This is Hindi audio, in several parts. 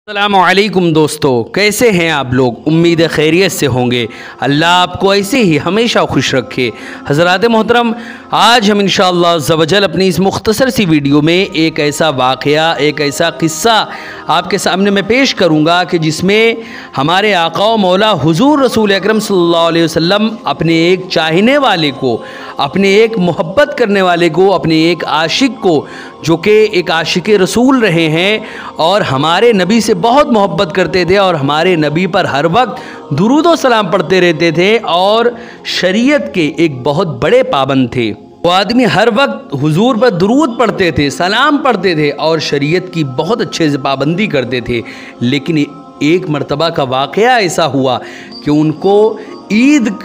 अस्सलामुअलैकुम दोस्तों, कैसे हैं आप लोग। उम्मीद है खैरियत से होंगे। अल्लाह आपको ऐसे ही हमेशा खुश रखे। हज़रात मोहतरम, आज हम इंशाअल्लाह अज़्ज़ा वजल अपनी इस मुख्तसर सी वीडियो में एक ऐसा वाक़या, एक ऐसा किस्सा आपके सामने मैं पेश करूँगा कि जिसमें हमारे आका व मौला हुज़ूर रसूल अकरम सल्लल्लाहु अलैहि वसल्लम अपने एक चाहने वाले को, अपने एक मोहब्बत करने वाले को, अपने एक आशिक को, जो कि एक आशिक रसूल रहे हैं और हमारे नबी से बहुत मोहब्बत करते थे और हमारे नबी पर हर वक्त दुरूद व सलाम पढ़ते रहते थे और शरीयत के एक बहुत बड़े पाबंद थे। वो आदमी हर वक्त हुजूर पर दुरूद पढ़ते थे, सलाम पढ़ते थे और शरीयत की बहुत अच्छे से पाबंदी करते थे। लेकिन एक मर्तबा का वाक़या ऐसा हुआ कि उनको ईद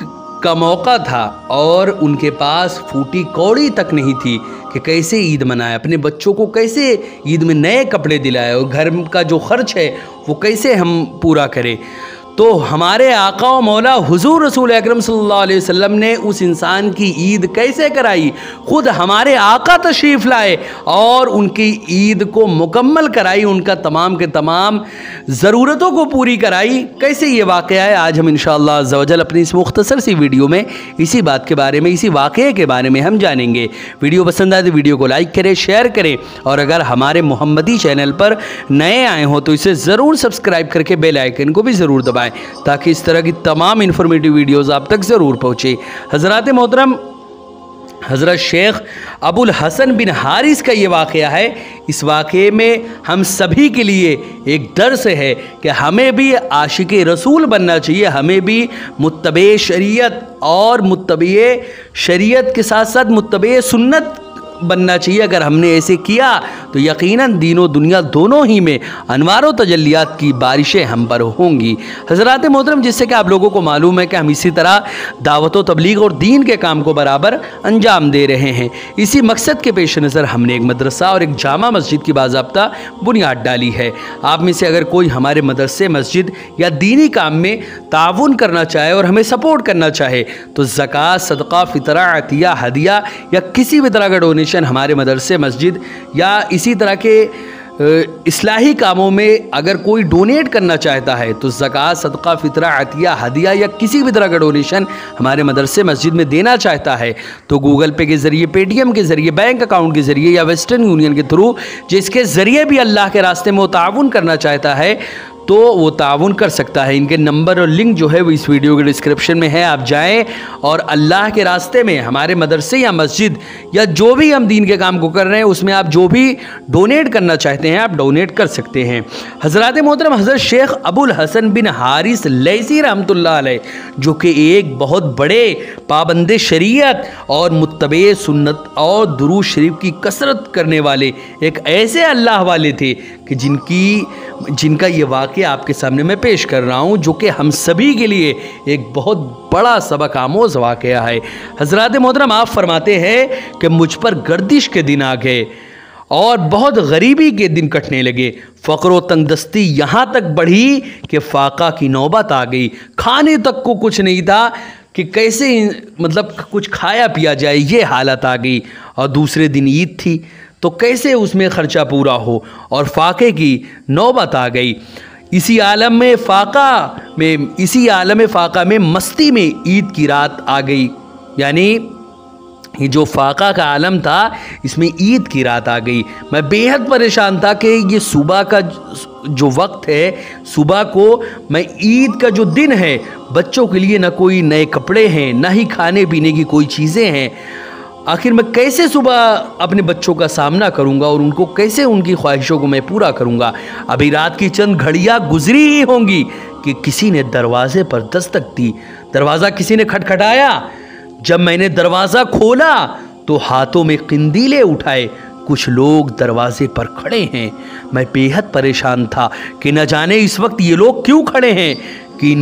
का मौका था और उनके पास फूटी कौड़ी तक नहीं थी कि कैसे ईद मनाए, अपने बच्चों को कैसे ईद में नए कपड़े दिलाए और घर का जो खर्च है वो कैसे हम पूरा करें। तो हमारे आका व मौला हुजूर रसूल अकरम सल्लल्लाहु अलैहि वसल्लम ने उस इंसान की ईद कैसे कराई, ख़ुद हमारे आका तशरीफ़ लाए और उनकी ईद को मुकम्मल कराई, उनका तमाम के तमाम ज़रूरतों को पूरी कराई। कैसे ये वाक़या है, आज हम इंशाअल्लाह अज़्ज़ा वजल अपनी इस मुख्तसर सी वीडियो में इसी बात के बारे में, इसी वाक़े के बारे में हम जानेंगे। वीडियो पसंद आए तो वीडियो को लाइक करें, शेयर करें और अगर हमारे मोहम्मदी चैनल पर नए आए हों तो इसे ज़रूर सब्सक्राइब करके बेल आइकन को भी ज़रूर दबाएँ ताकि इस तरह की तमाम इन्फॉर्मेटिव वीडियोज़ आप तक ज़रूर पहुँचे। हज़रात मोहतरम, हज़रत शेख अबुल हसन बिन हारिस का ये वाक़या है। इस वाक़े में हम सभी के लिए एक दर्स है कि हमें भी आशिक रसूल बनना चाहिए, हमें भी मुत्तबे शरीयत और मुत्तबे शरीयत के साथ साथ मुत्तबे सुन्नत बनना चाहिए। अगर हमने ऐसे किया तो यकीनन दीनों दुनिया दोनों ही में अनवार तजल्लियात की बारिशें हम पर होंगी। हज़रात मोहतरम, जिससे कि आप लोगों को मालूम है कि हम इसी तरह दावत व तबलीग और दीन के काम को बराबर अंजाम दे रहे हैं। इसी मकसद के पेश नज़र हमने एक मदरसा और एक जामा मस्जिद की बाज़ाब्ता बुनियाद डाली है। आप में से अगर कोई हमारे मदरसे, मस्जिद या दीनी काम में ताउन करना चाहे और हमें सपोर्ट करना चाहे तो ज़कात, सदका, फ़ितरा, अतिया, हदिया या किसी भी तरह का डोनेशन हमारे मदरसे, मस्जिद या इसी तरह के इस्लाही कामों में अगर कोई डोनेट करना चाहता है तो ज़कात, सदका, फ़ितरा, अतिया, हदिया या किसी भी तरह का डोनेशन हमारे मदरसे, मस्जिद में देना चाहता है तो गूगल पे के ज़रिए, पेटीएम के ज़रिए, बैंक अकाउंट के ज़रिए या वेस्टर्न यूनियन के थ्रू, जिसके ज़रिए भी अल्लाह के रास्ते में वो ताउन करना चाहता है तो वो ताउन कर सकता है। इनके नंबर और लिंक जो है वो इस वीडियो के डिस्क्रिप्शन में है। आप जाएं और अल्लाह के रास्ते में हमारे मदरसे या मस्जिद या जो भी हम दीन के काम को कर रहे हैं उसमें आप जो भी डोनेट करना चाहते हैं आप डोनेट कर सकते हैं। हज़रात मोहतरम, हज़रत शेख अबुल हसन बिन हारिस लैसी रहमतुल्लाह अलैह, जो कि एक बहुत बड़े पाबंद शरीयत और मुत्तबे सुन्नत और दुरूद शरीफ की कसरत करने वाले एक ऐसे अल्लाह वाले थे कि जिनका ये वाक़या आपके सामने मैं पेश कर रहा हूँ, जो कि हम सभी के लिए एक बहुत बड़ा सबक आमोज़ वाक़या है। हज़रात मोहतरम, आप फरमाते हैं कि मुझ पर गर्दिश के दिन आ गए और बहुत गरीबी के दिन कटने लगे। फ़क्र व तंगदस्ती यहाँ तक बढ़ी कि फ़ाक़ा की नौबत आ गई। खाने तक को कुछ नहीं था कि कैसे मतलब कुछ खाया पिया जाए, ये हालत आ गई। और दूसरे दिन ईद थी तो कैसे उसमें ख़र्चा पूरा हो और फ़ाक़े की नौबत आ गई। इसी आलम फ़ाक़ा में मस्ती में ईद की रात आ गई। यानी ये जो फ़ाक़ा का आलम था इसमें ईद की रात आ गई। मैं बेहद परेशान था कि ये सुबह का जो वक्त है, सुबह को मैं ईद का जो दिन है, बच्चों के लिए ना कोई नए कपड़े हैं, ना ही खाने पीने की कोई चीज़ें हैं। आखिर मैं कैसे सुबह अपने बच्चों का सामना करूंगा और उनको कैसे उनकी ख्वाहिशों को मैं पूरा करूंगा। अभी रात की चंद घड़ियां गुजरी ही होंगी कि किसी ने दरवाजे पर दस्तक दी। दरवाज़ा किसी ने खटखटाया। जब मैंने दरवाज़ा खोला तो हाथों में किंदीले उठाए कुछ लोग दरवाजे पर खड़े हैं। मैं बेहद परेशान था कि न जाने इस वक्त ये लोग क्यों खड़े हैं कि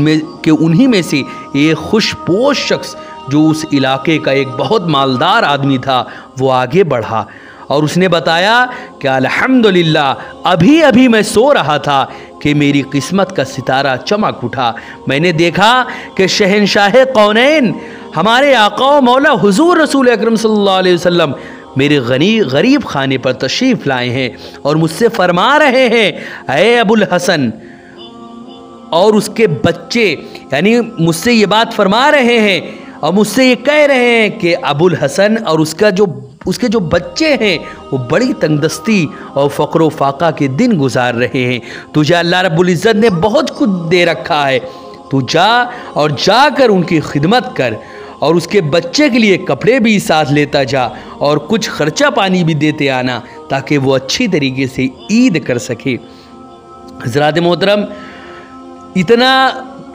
उन्हीं में से एक खुशपोश शख्स जो उस इलाके का एक बहुत मालदार आदमी था वो आगे बढ़ा और उसने बताया कि अल्हम्दुलिल्लाह अभी अभी मैं सो रहा था कि मेरी किस्मत का सितारा चमक उठा। मैंने देखा कि शहंशाह कौनैन हमारे आका व मौला हुजूर रसूल अकरम सल्लल्लाहु अलैहि वसल्लम मेरे गरीब खाने पर तशरीफ़ लाए हैं और मुझसे फरमा रहे हैं, ऐ अबुल हसन, और उसके बच्चे, यानी मुझसे ये बात फरमा रहे हैं और मुझसे ये कह रहे हैं कि अबुल हसन और उसके जो बच्चे हैं वो बड़ी तंगदस्ती और फ़क्र फाका के दिन गुजार रहे हैं। तुझे अल्लाह रब्बुल इज़्ज़त ने बहुत कुछ दे रखा है, तू जा और जाकर उनकी खिदमत कर और उसके बच्चे के लिए कपड़े भी साथ लेता जा और कुछ खर्चा पानी भी देते आना ताकि वो अच्छी तरीके से ईद कर सके। हज़रात मोहतरम, इतना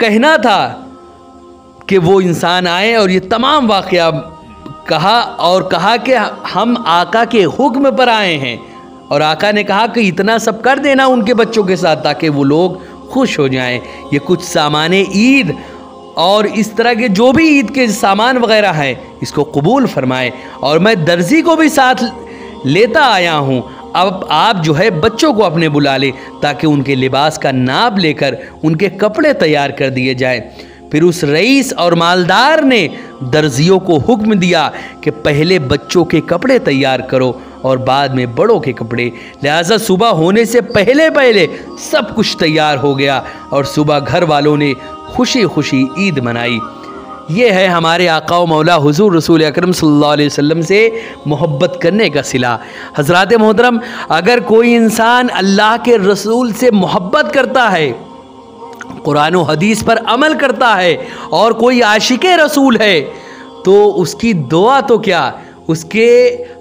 कहना था कि वो इंसान आए और ये तमाम वाक़या कहा और कहा कि हम आका के हुक्म पर आए हैं, और आका ने कहा कि इतना सब कर देना उनके बच्चों के साथ ताकि वो लोग खुश हो जाएं। ये कुछ सामान ईद और इस तरह के जो भी ईद के सामान वगैरह हैं इसको कबूल फरमाए, और मैं दर्जी को भी साथ लेता आया हूँ। अब आप जो है बच्चों को अपने बुला ले ताकि उनके लिबास का नाप लेकर उनके कपड़े तैयार कर दिए जाएं। फिर उस रईस और मालदार ने दर्जियों को हुक्म दिया कि पहले बच्चों के कपड़े तैयार करो और बाद में बड़ों के कपड़े। लिहाजा सुबह होने से पहले पहले सब कुछ तैयार हो गया और सुबह घर वालों ने खुशी खुशी ईद मनाई। ये है हमारे आका व मौला हुज़ूर रसूल अकरम सल्लल्लाहु अलैहि वसल्लम से मोहब्बत करने का सिला। हज़रात मोहतरम, अगर कोई इंसान अल्लाह के रसूल से मोहब्बत करता है, कुरान व हदीस पर अमल करता है और कोई आशिक़े रसूल है, तो उसकी दुआ तो क्या, उसके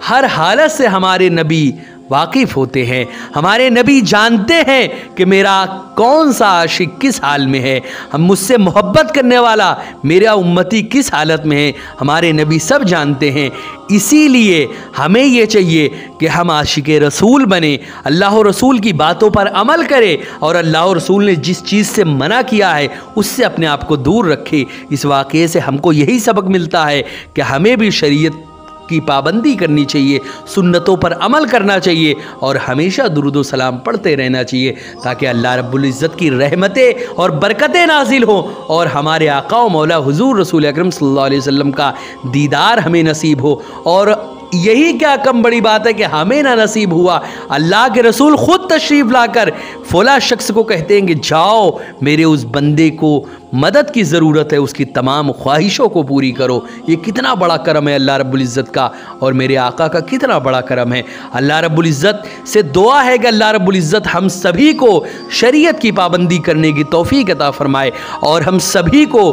हर हालत से हमारे नबी वाकिफ़ होते हैं। हमारे नबी जानते हैं कि मेरा कौन सा आशिक किस हाल में है, हम मुझसे मोहब्बत करने वाला मेरा उम्मती किस हालत में है, हमारे नबी सब जानते हैं। इसीलिए हमें ये चाहिए कि हम आशिक़े रसूल बने, अल्लाह और रसूल की बातों पर अमल करें और अल्लाह और रसूल ने जिस चीज़ से मना किया है उससे अपने आप को दूर रखें। इस वाक़े से हमको यही सबक मिलता है कि हमें भी शरीयत की पाबंदी करनी चाहिए, सुन्नतों पर अमल करना चाहिए और हमेशा दुरूद व सलाम पढ़ते रहना चाहिए ताकि अल्लाह रब्बुल इज़्ज़त की रहमतें और बरकतें नाजिल हों और हमारे आका व मौला हुज़ूर रसूल अकरम सल्लल्लाहु अलैहि वसल्लम का दीदार हमें नसीब हो। और यही क्या कम बड़ी बात है कि हमें ना नसीब हुआ, अल्लाह के रसूल ख़ुद तशरीफ़ लाकर फ़ला शख्स को कहते हैं कि जाओ मेरे उस बंदे को मदद की ज़रूरत है, उसकी तमाम ख्वाहिशों को पूरी करो। ये कितना बड़ा करम है अल्लाह रब्बुल इज़्ज़त का और मेरे आका का कितना बड़ा करम है। अल्लाह रब्बुल इज़्ज़त से दुआ है कि अल्लाह रब्बुल इज़्ज़त हम सभी को शरीयत की पाबंदी करने की तौफ़ीक़ अता फ़रमाए और हम सभी को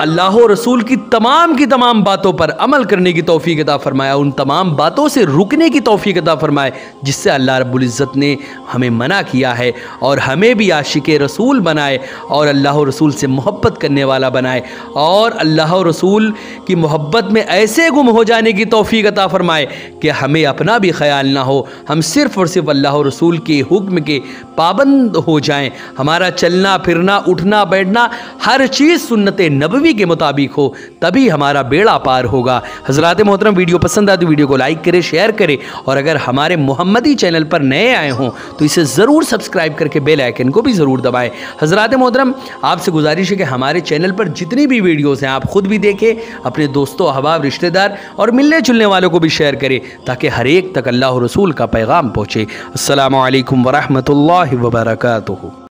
अल्लाह और रसूल की तमाम बातों पर अमल करने की तौफ़ीक़ अता फ़रमाया, उन तमाम बातों से रुकने की तौफ़ीक़ अता फ़रमाए जिससे अल्लाह रब्बुल इज़्ज़त ने हमें मना किया है, और हमें भी आशिक़े रसूल बनाए और अल्लाह और रसूल से मोहब्बत करने वाला बनाए और अल्लाह और रसूल की मोहब्बत में ऐसे गुम हो जाने की तौफ़ीक़ अता फ़रमाए कि हमें अपना भी ख्याल ना हो, हम सिर्फ़ और सिर्फ अल्लाह और रसूल के हुक्म के पाबंद हो जाएँ। हमारा चलना फिरना उठना बैठना हर चीज़ सुन्नत नबवी के मुताबिक हो, तभी हमारा बेड़ा पार होगा। हज़रात मोहतरम, वीडियो पसंद आए तो वीडियो को लाइक करें, शेयर करें और अगर हमारे मोहम्मदी चैनल पर नए आए हों तो इसे ज़रूर सब्सक्राइब करके बेल आइकन को भी ज़रूर दबाएं। हज़रात मोहतरम, आपसे गुजारिश है कि हमारे चैनल पर जितनी भी वीडियोज़ हैं आप ख़ुद भी देखें, अपने दोस्तों अहबाब रिश्तेदार और मिलने जुलने वालों को भी शेयर करें ताकि हर एक तक अल्लाह और रसूल का पैगाम पहुँचे। अस्सलामु अलैकुम व रहमतुल्लाहि व बरकातुहू।